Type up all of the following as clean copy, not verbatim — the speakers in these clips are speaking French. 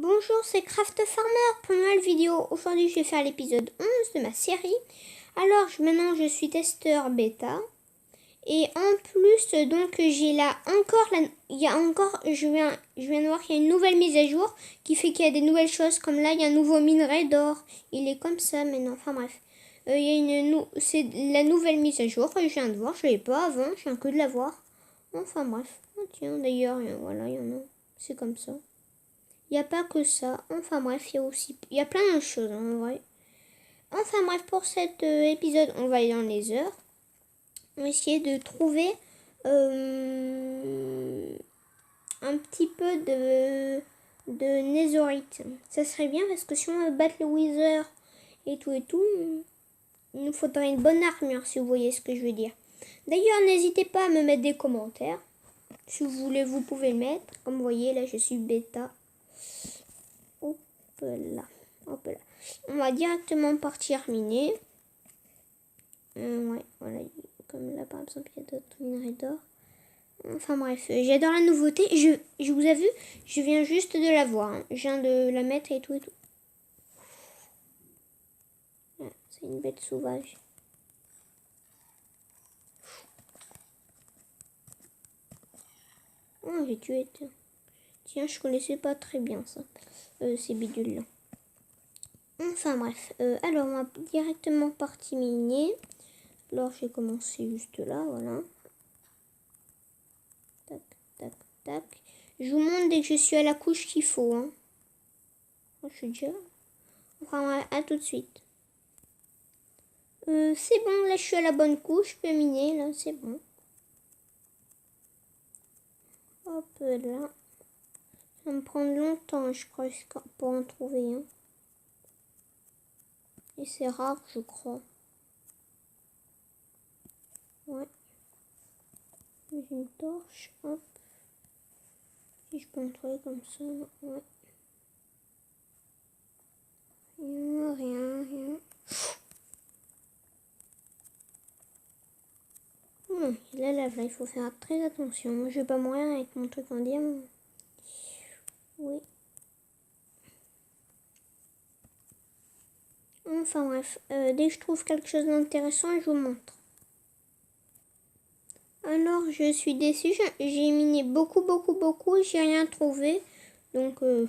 Bonjour, c'est Craft Farmer pour une nouvelle vidéo. Aujourd'hui, je vais faire l'épisode 11 de ma série. Alors, maintenant, je suis testeur bêta. Et en plus, donc, j'ai là encore, il y a encore, je viens de voir qu'il y a une nouvelle mise à jour qui fait qu'il y a des nouvelles choses. Comme là, il y a un nouveau minerai d'or. Il est comme ça maintenant. Enfin bref, il y a c'est la nouvelle mise à jour que je viens de voir. Je ne l'avais pas avant, je viens que de la voir. Enfin bref. Oh, tiens, d'ailleurs, voilà, il y en a. C'est comme ça. Il n'y a pas que ça. Enfin bref, il y a plein de choses en vrai. Enfin bref, pour cet épisode, on va aller dans les heures. On va essayer de trouver un petit peu de netherite. Ça serait bien parce que si on veut battre le wither et tout, il nous faudrait une bonne armure si vous voyez ce que je veux dire. D'ailleurs, n'hésitez pas à me mettre des commentaires. Si vous voulez, vous pouvez le mettre. Comme vous voyez, là, je suis bêta. Hop là. Hop là. On va directement partir miner. Ouais, voilà. Comme là, par exemple, il y a d'autres minerais d'or. Enfin bref, j'adore la nouveauté. Je vous ai vu, je viens juste de la voir. Hein. Je viens de la mettre et tout et tout. Ouais, c'est une bête sauvage. Oh, j'ai tué. Tiens, je connaissais pas très bien ça. Ces bidules-là. Enfin bref, alors on va directement partir miner. Alors j'ai commencé juste là, voilà. Tac, tac, tac. Je vous montre dès que je suis à la couche qu'il faut. Hein. Je suis déjà. Enfin, à tout de suite. C'est bon, là je suis à la bonne couche. Je peux miner, là, c'est bon. Hop là. Ça va me prendre longtemps, je crois, pour en trouver un. Et c'est rare, je crois. Ouais. J'ai une torche, hop. Si je peux en trouver comme ça, ouais. Rien. Il y a la lave là, il faut faire très attention. Moi, je vais pas mourir avec mon truc en diamant. Oui. Enfin bref, dès que je trouve quelque chose d'intéressant, je vous montre. Alors, je suis déçue. J'ai miné beaucoup, j'ai rien trouvé. Donc, je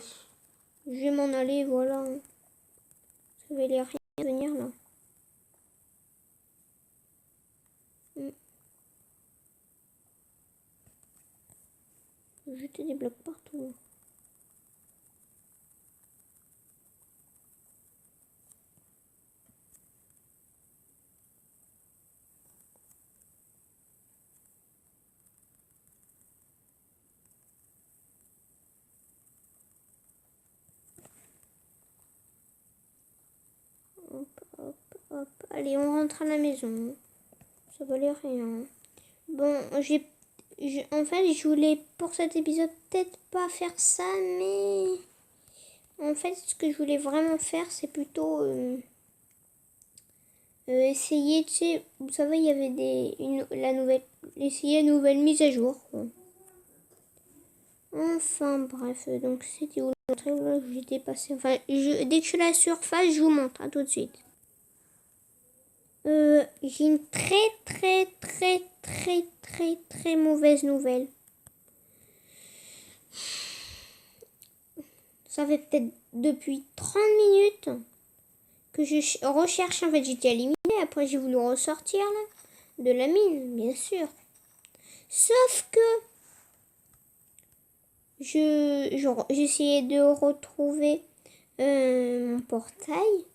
vais m'en aller, voilà. Ça va rien venir là. Jeter des blocs partout. Hop. Allez, on rentre à la maison. Ça valait rien. Bon, en fait, je voulais pour cet épisode peut-être pas faire ça, mais en fait, ce que je voulais vraiment faire, c'est plutôt essayer, tu sais, vous savez, il y avait essayer la nouvelle mise à jour. Quoi. Enfin, bref, donc c'était où où j'étais passé. Enfin, dès que je suis à la surface, je vous montre. À tout de suite. J'ai une très mauvaise nouvelle. Ça fait peut-être depuis 30 minutes que je recherche. En fait, j'étais éliminée. Après, j'ai voulu ressortir là, de la mine, bien sûr. Sauf que j'essayais de retrouver mon portail.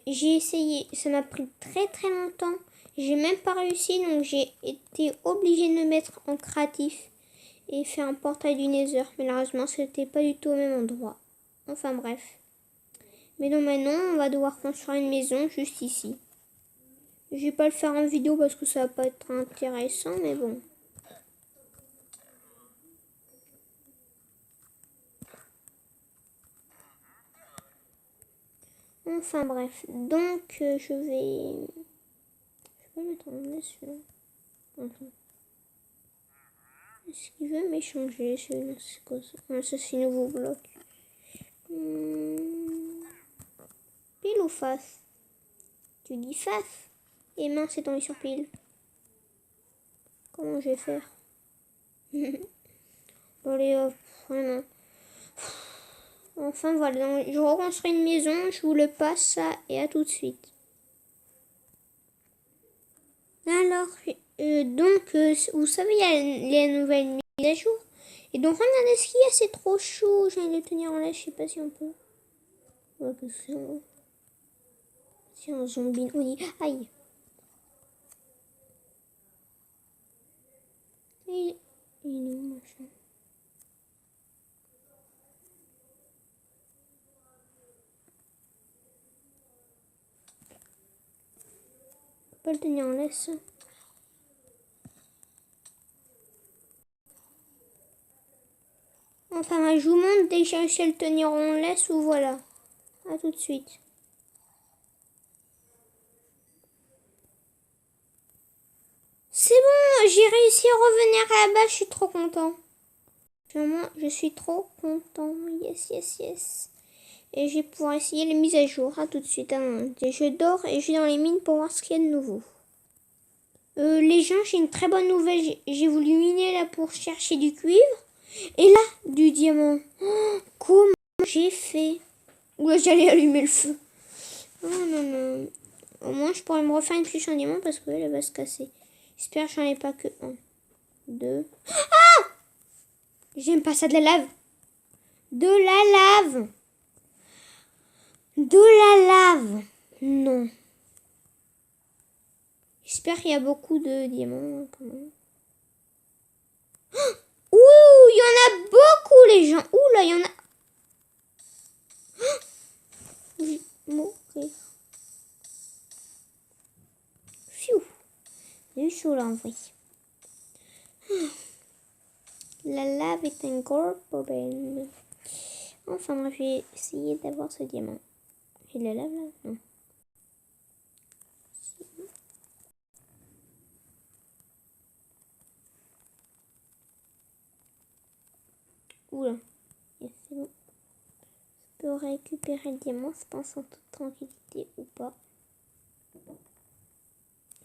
J'ai essayé, ça m'a pris très longtemps. J'ai même pas réussi, donc j'ai été obligée de me mettre en créatif et faire un portail du Nether. Malheureusement, c'était pas du tout au même endroit. Enfin bref. Mais non, maintenant, on va devoir construire une maison juste ici. Je vais pas le faire en vidéo parce que ça va pas être intéressant, mais bon. Enfin bref, donc je vais mettre en dessus. Est-ce qu'il veut m'échanger celui-là? C'est quoi ça? Ah, ça c'est nouveau bloc. Pile ou face? Tu dis face. Et mince, c'est tombé sur pile. Comment je vais faire? Bon, allez, hop, vraiment. Enfin voilà, donc, je reconstruis une maison, je vous le passe ça et à tout de suite. Alors, vous savez, il y a les nouvelles mises à jour. Et donc, regardez ce qu'il y a, c'est trop chaud. J'ai envie de le tenir en l'air, je sais pas si on peut. Ouais, parce que c'est un zombie. Oui, aïe. Il est où, machin? On peut pas le tenir en laisse. Enfin, je vous montre dès que j'ai réussi à le tenir en laisse ou voilà. À tout de suite. C'est bon, j'ai réussi à revenir à la base, je suis trop content. Vraiment, je suis trop content. Yes, yes, yes. Et je vais pouvoir essayer les mises à jour. À tout de suite. Hein. Je dors et je vais dans les mines pour voir ce qu'il y a de nouveau. Les gens, j'ai une très bonne nouvelle. J'ai voulu miner là pour chercher du cuivre. Et là, du diamant. Oh, comment j'ai fait? Oula, j'allais allumer le feu. Oh non, non. Au moins, je pourrais me refaire une flèche en diamant parce qu'elle va se casser. J'espère que j'en ai pas que un. 2. Ah! J'aime pas ça, de la lave. De la lave. De la lave. Non. J'espère qu'il y a beaucoup de diamants quand même. Ouh, il y en a beaucoup les gens. Ouh là, il y en a. Oui, mourir. Pfiou. C'est chaud là en vrai. La lave est un gros problème. Enfin moi je vais essayer d'avoir ce diamant. Et la lave là? Non. Oula. Yes, c'est bon. Je peux récupérer le diamant, je pense, en toute tranquillité ou pas.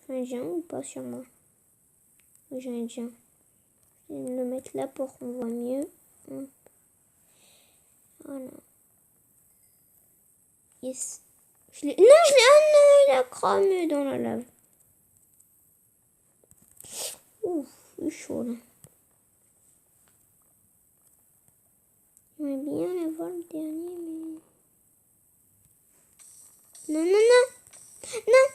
J'ai un géant ou pas sur moi? Oui, j'ai un géant. Je vais le mettre là pour qu'on voit mieux. Voilà. Yes. Non, je l'ai. Ah non, il a cramé dans la lave. Ouf, il est chaud là. J'aimerais bien avoir le dernier, mais. Non, non, non! Non!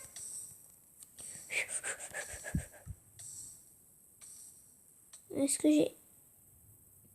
Est-ce que j'ai.